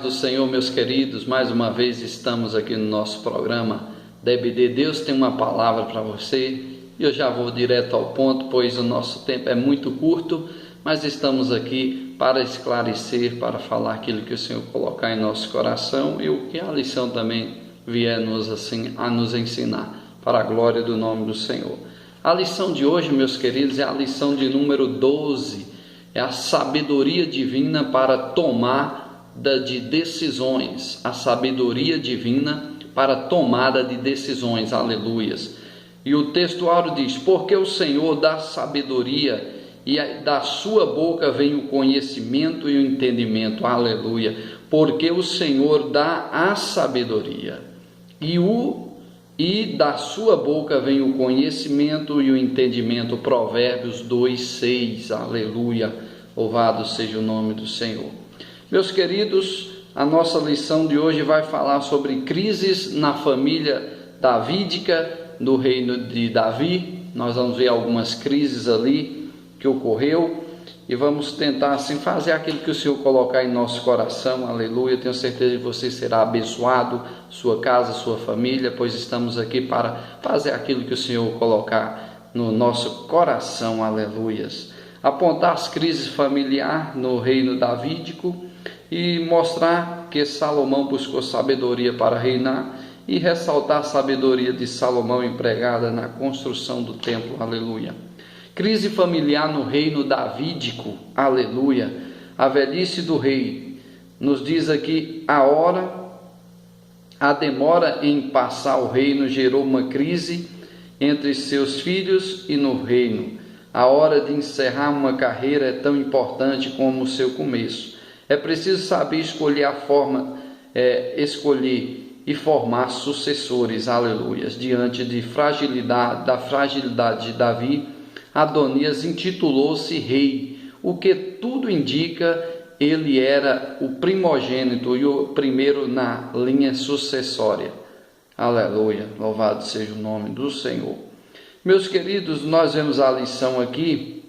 Do Senhor, meus queridos, mais uma vez estamos aqui no nosso programa DBD. Deus tem uma palavra para você e eu já vou direto ao ponto, pois o nosso tempo é muito curto, mas estamos aqui para esclarecer, para falar aquilo que o Senhor colocar em nosso coração e o que a lição também vier a nos ensinar, para a glória do nome do Senhor. A lição de hoje, meus queridos, é a lição de número 12, é a sabedoria divina para tomar de decisões, a sabedoria divina para tomada de decisões, aleluias. E o textuário diz: porque o Senhor dá sabedoria e da sua boca vem o conhecimento e o entendimento, aleluia. Porque o Senhor dá a sabedoria e da sua boca vem o conhecimento e o entendimento, Provérbios 2:6, aleluia. Louvado seja o nome do Senhor. Meus queridos, a nossa lição de hoje vai falar sobre crises na família davídica, do reino de Davi. Nós vamos ver algumas crises ali que ocorreu e vamos tentar assim fazer aquilo que o Senhor colocar em nosso coração, aleluia. Tenho certeza que você será abençoado, sua casa, sua família, pois estamos aqui para fazer aquilo que o Senhor colocar no nosso coração, aleluias. Apontar as crises familiares no reino davídico e mostrar que Salomão buscou sabedoria para reinar e ressaltar a sabedoria de Salomão empregada na construção do templo, aleluia. Crise familiar no reino davídico, aleluia. A velhice do rei, nos diz aqui, a demora em passar o reino gerou uma crise entre seus filhos e no reino. A hora de encerrar uma carreira é tão importante como o seu começo. É preciso saber escolher escolher e formar sucessores, aleluias. Diante da fragilidade de Davi, Adonias intitulou-se rei, o que tudo indica, ele era o primogênito e o primeiro na linha sucessória. Aleluia, louvado seja o nome do Senhor. Meus queridos, nós vemos a lição aqui,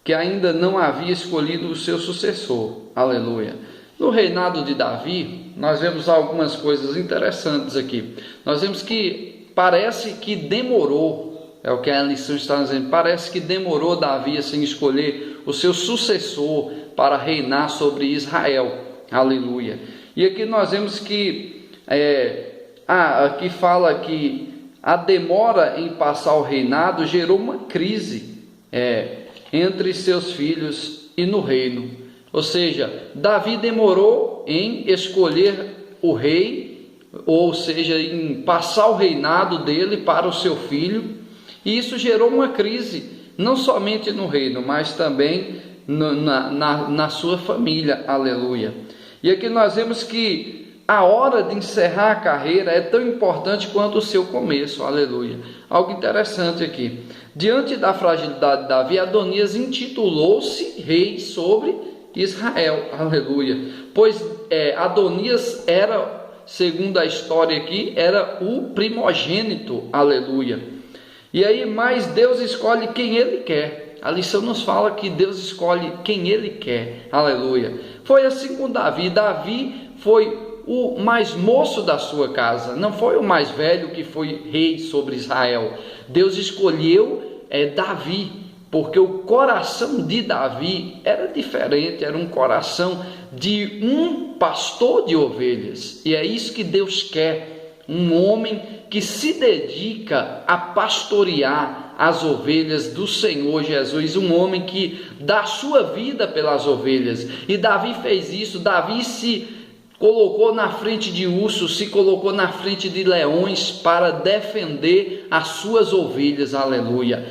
que ainda não havia escolhido o seu sucessor, aleluia. No reinado de Davi, nós vemos algumas coisas interessantes aqui. Nós vemos que parece que demorou, é o que a lição está dizendo, parece que demorou Davi assim escolher o seu sucessor para reinar sobre Israel, aleluia. E aqui nós vemos que, aqui fala que a demora em passar o reinado gerou uma crise entre seus filhos e no reino. Ou seja, Davi demorou em escolher o rei, ou seja, em passar o reinado dele para o seu filho, e isso gerou uma crise, não somente no reino, mas também na sua família, aleluia. E aqui nós vemos que a hora de encerrar a carreira é tão importante quanto o seu começo, aleluia. Algo interessante aqui. Diante da fragilidade de Davi, Adonias intitulou-se rei sobre Israel, aleluia. Pois Adonias era, segundo a história aqui, era o primogênito, aleluia. E aí, mas Deus escolhe quem Ele quer. A lição nos fala que Deus escolhe quem Ele quer, aleluia. Foi assim com Davi. Davi foi o mais moço da sua casa, não foi o mais velho que foi rei sobre Israel. Deus escolheu Davi, porque o coração de Davi era diferente, era um coração de um pastor de ovelhas, e é isso que Deus quer, um homem que se dedica a pastorear as ovelhas do Senhor Jesus, um homem que dá sua vida pelas ovelhas, e Davi fez isso. Davi se colocou na frente de ursos, se colocou na frente de leões para defender as suas ovelhas, aleluia.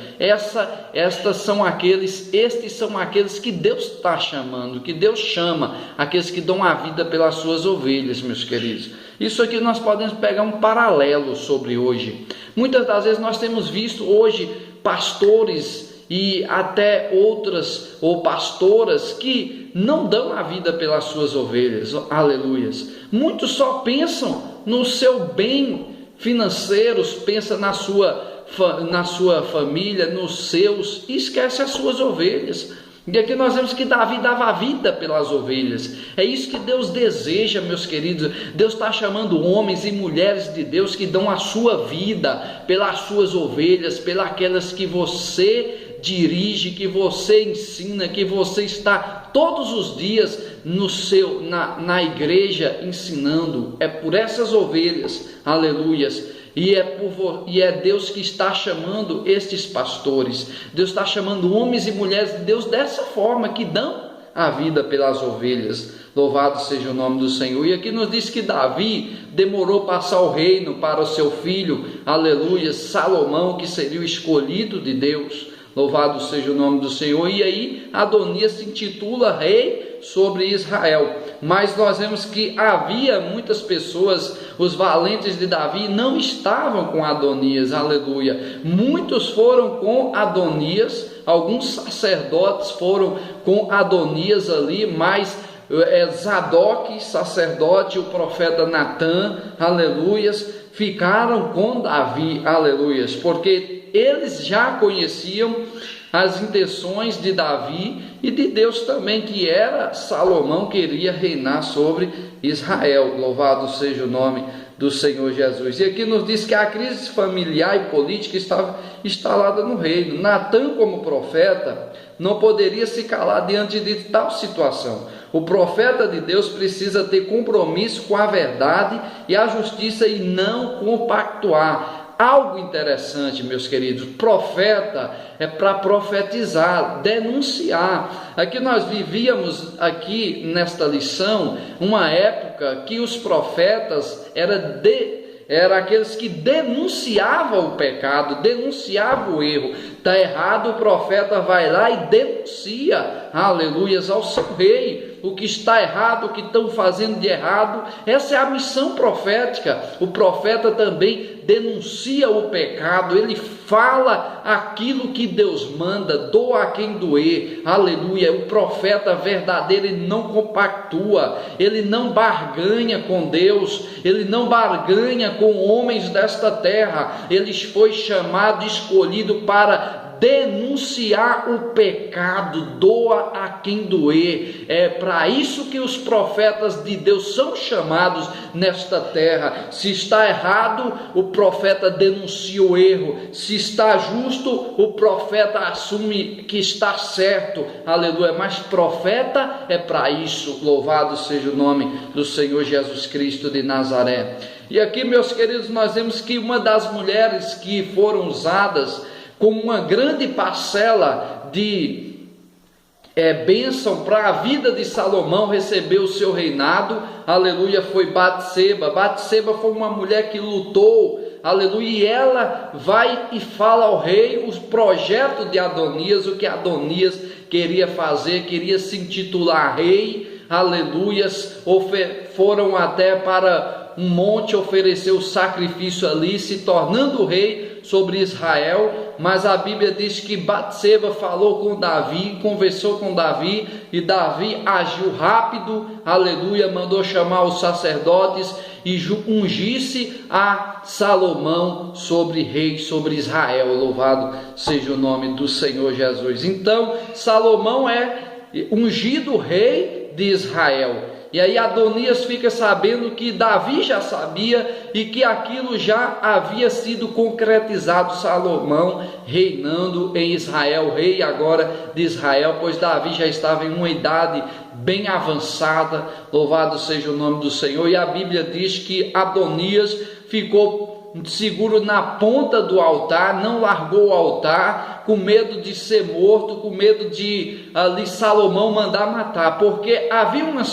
Estes são aqueles que Deus está chamando, que Deus chama, aqueles que dão a vida pelas suas ovelhas, meus queridos. Isso aqui nós podemos pegar um paralelo sobre hoje. Muitas das vezes nós temos visto hoje pastores e até outras ou pastoras que não dão a vida pelas suas ovelhas, aleluias. Muitos só pensam no seu bem financeiro, pensam na sua família, nos seus, e esquece as suas ovelhas. E aqui nós vemos que Davi dava a vida pelas ovelhas. É isso que Deus deseja, meus queridos. Deus está chamando homens e mulheres de Deus que dão a sua vida pelas suas ovelhas, pelas aquelas que você dirige, que você ensina, que você está todos os dias na igreja ensinando. É por essas ovelhas, aleluias. E é Deus que está chamando estes pastores. Deus está chamando homens e mulheres de Deus dessa forma, que dão a vida pelas ovelhas. Louvado seja o nome do Senhor. E aqui nos diz que Davi demorou passar o reino para o seu filho, aleluia, Salomão, que seria o escolhido de Deus. Louvado seja o nome do Senhor. E aí Adonias se intitula rei sobre Israel. Mas nós vemos que havia muitas pessoas, os valentes de Davi não estavam com Adonias, aleluia. Muitos foram com Adonias, alguns sacerdotes foram com Adonias ali, mas Zadok, sacerdote, o profeta Natã, aleluias, ficaram com Davi, aleluias, porque eles já conheciam as intenções de Davi e de Deus também, que era Salomão queria reinar sobre Israel. Louvado seja o nome do Senhor Jesus. E aqui nos diz que a crise familiar e política estava instalada no reino. Natã, como profeta, não poderia se calar diante de tal situação. O profeta de Deus precisa ter compromisso com a verdade e a justiça e não compactuar. Algo interessante, meus queridos, profeta é para profetizar, denunciar. Aqui nós vivíamos aqui nesta lição uma época que os profetas eram aqueles que denunciavam o pecado, denunciavam o erro. Está errado, o profeta vai lá e denuncia, aleluias, ao seu rei o que está errado, o que estão fazendo de errado. Essa é a missão profética. O profeta também denuncia o pecado, ele fala aquilo que Deus manda, doa a quem doer, aleluia. O profeta verdadeiro, ele não compactua, ele não barganha com Deus, ele não barganha com homens desta terra. Ele foi chamado, escolhido para denunciar o pecado, doa a quem doer. É para isso que os profetas de Deus são chamados nesta terra. Se está errado, o profeta denuncia o erro. Se está justo, o profeta assume que está certo, aleluia. Mas profeta é para isso. Louvado seja o nome do Senhor Jesus Cristo de Nazaré. E aqui, meus queridos, nós vemos que uma das mulheres que foram usadas como uma grande parcela de bênção para a vida de Salomão receber o seu reinado, aleluia, foi Batseba. Batseba foi uma mulher que lutou, aleluia, e ela vai e fala ao rei o projeto de Adonias, o que Adonias queria fazer, queria se intitular rei, aleluias. Foram até para um monte oferecer o sacrifício ali, se tornando rei sobre Israel. Mas a Bíblia diz que Batseba falou com Davi, conversou com Davi, e Davi agiu rápido, aleluia, mandou chamar os sacerdotes e ungisse a Salomão sobre rei sobre Israel. Louvado seja o nome do Senhor Jesus. Então Salomão é ungido rei de Israel. E aí Adonias fica sabendo que Davi já sabia e que aquilo já havia sido concretizado. Salomão reinando em Israel, rei agora de Israel, pois Davi já estava em uma idade bem avançada. Louvado seja o nome do Senhor. E a Bíblia diz que Adonias ficou seguro na ponta do altar, não largou o altar, com medo de ser morto, com medo de ali Salomão mandar matar, porque havia um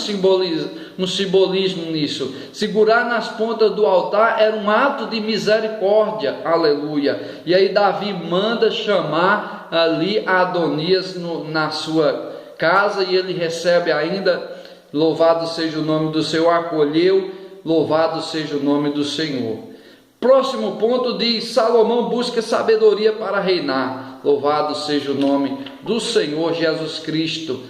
simbolismo nisso. Segurar nas pontas do altar era um ato de misericórdia, aleluia. E aí Davi manda chamar ali Adonias na sua casa, e ele recebe ainda, louvado seja o nome do Senhor, acolheu, louvado seja o nome do Senhor. Próximo ponto diz: Salomão busca sabedoria para reinar. Louvado seja o nome do Senhor Jesus Cristo.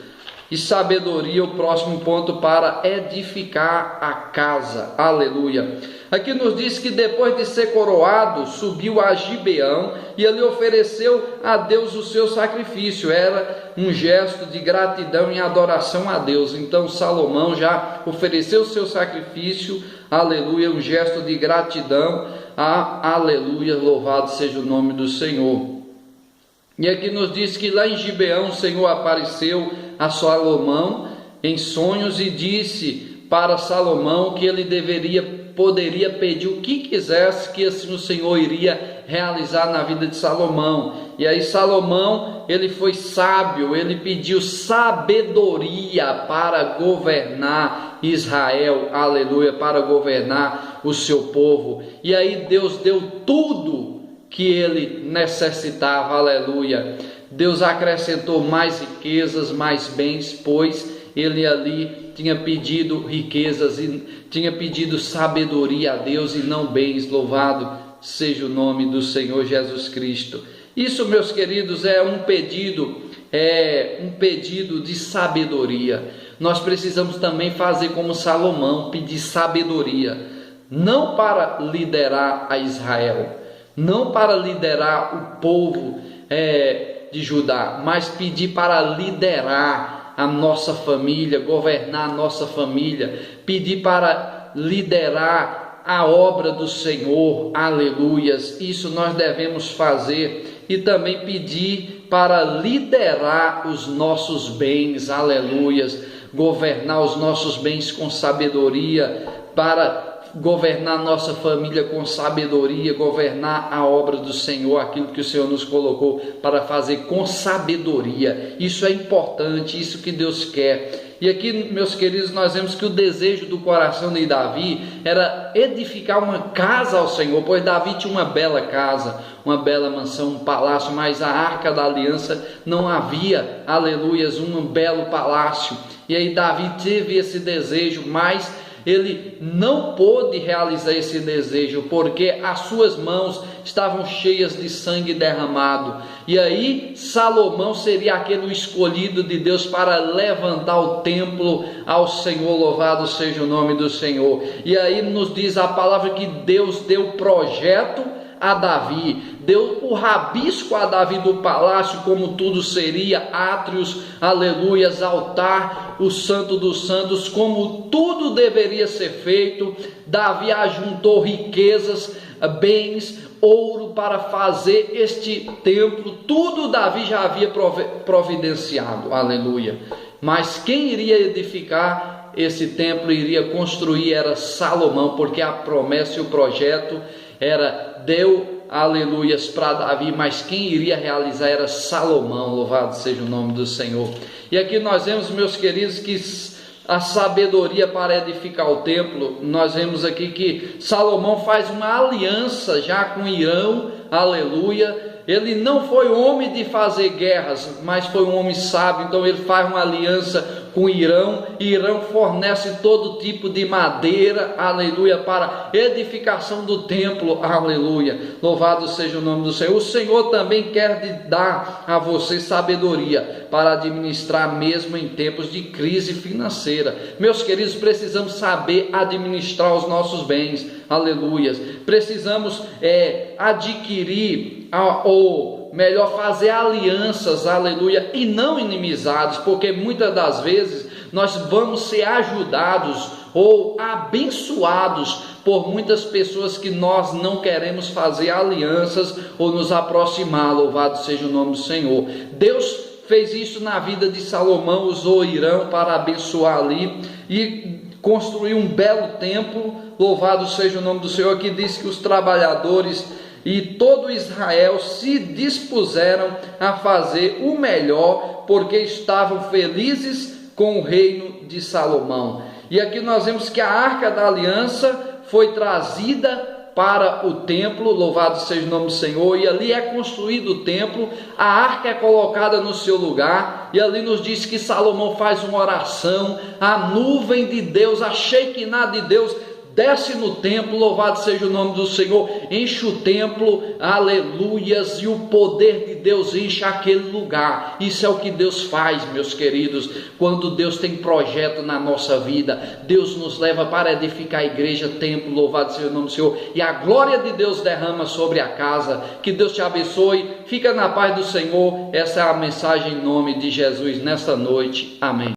E sabedoria, o próximo ponto, para edificar a casa. Aleluia. Aqui nos diz que depois de ser coroado, subiu a Gibeão e ele ofereceu a Deus o seu sacrifício. Era um gesto de gratidão e adoração a Deus. Então Salomão já ofereceu o seu sacrifício. Aleluia, um gesto de gratidão. Aleluia, louvado seja o nome do Senhor. E aqui nos diz que lá em Gibeão o Senhor apareceu a Salomão em sonhos e disse para Salomão que ele poderia pedir o que quisesse, que assim o Senhor iria realizar na vida de Salomão. E aí Salomão, ele foi sábio, ele pediu sabedoria para governar Israel, aleluia, para governar o seu povo. E aí Deus deu tudo que ele necessitava, aleluia. Deus acrescentou mais riquezas, mais bens, pois ele ali tinha pedido riquezas e tinha pedido sabedoria a Deus e não bens. Louvado seja o nome do Senhor Jesus Cristo. Isso, meus queridos, é um pedido de sabedoria. Nós precisamos também fazer como Salomão, pedir sabedoria, não para liderar a Israel, não para liderar o povo de Judá, mas pedir para liderar a nossa família, governar a nossa família, pedir para liderar a obra do Senhor, aleluias. Isso nós devemos fazer, e também pedir para liderar os nossos bens, aleluias, governar os nossos bens com sabedoria, para governar nossa família com sabedoria, governar a obra do Senhor, aquilo que o Senhor nos colocou para fazer com sabedoria. Isso é importante, isso que Deus quer. E aqui, meus queridos, nós vemos que o desejo do coração de Davi era edificar uma casa ao Senhor, pois Davi tinha uma bela casa, uma bela mansão, um palácio, mas a Arca da Aliança não havia, aleluias, um belo palácio. E aí Davi teve esse desejo, mas ele não pôde realizar esse desejo, porque as suas mãos estavam cheias de sangue derramado. E aí Salomão seria aquele escolhido de Deus para levantar o templo ao Senhor, louvado seja o nome do Senhor. E aí nos diz a palavra que Deus deu o projeto a Davi, deu o rabisco a Davi do palácio, como tudo seria, átrios, aleluias, altar, o santo dos santos, como tudo deveria ser feito. Davi ajuntou riquezas, bens, ouro para fazer este templo, tudo Davi já havia providenciado, aleluia. Mas quem iria edificar esse templo, iria construir, era Salomão, porque a promessa e o projeto deu aleluias para Davi, mas quem iria realizar era Salomão, louvado seja o nome do Senhor. E aqui nós vemos, meus queridos, que a sabedoria para edificar o templo, nós vemos aqui que Salomão faz uma aliança já com Irão, aleluia. Ele não foi homem de fazer guerras, mas foi um homem sábio, então ele faz uma aliança com Irão. Irão fornece todo tipo de madeira, aleluia, para edificação do templo, aleluia, louvado seja o nome do Senhor. O Senhor também quer dar a você sabedoria para administrar mesmo em tempos de crise financeira. Meus queridos, precisamos saber administrar os nossos bens, aleluia. Precisamos adquirir ou melhor, fazer alianças, aleluia, e não inimizades, porque muitas das vezes nós vamos ser ajudados ou abençoados por muitas pessoas que nós não queremos fazer alianças ou nos aproximar, louvado seja o nome do Senhor. Deus fez isso na vida de Salomão, usou Irão para abençoar ali e construir um belo templo, louvado seja o nome do Senhor, que diz que os trabalhadores e todo Israel se dispuseram a fazer o melhor, porque estavam felizes com o reino de Salomão. E aqui nós vemos que a Arca da Aliança foi trazida para o templo, louvado seja o nome do Senhor, e ali é construído o templo, a arca é colocada no seu lugar, e ali nos diz que Salomão faz uma oração, a nuvem de Deus, a Shekinah de Deus desce no templo, louvado seja o nome do Senhor, enche o templo, aleluias, e o poder de Deus enche aquele lugar. Isso é o que Deus faz, meus queridos, quando Deus tem projeto na nossa vida. Deus nos leva para edificar a igreja, templo, louvado seja o nome do Senhor, e a glória de Deus derrama sobre a casa. Que Deus te abençoe, fica na paz do Senhor. Essa é a mensagem em nome de Jesus nesta noite, amém.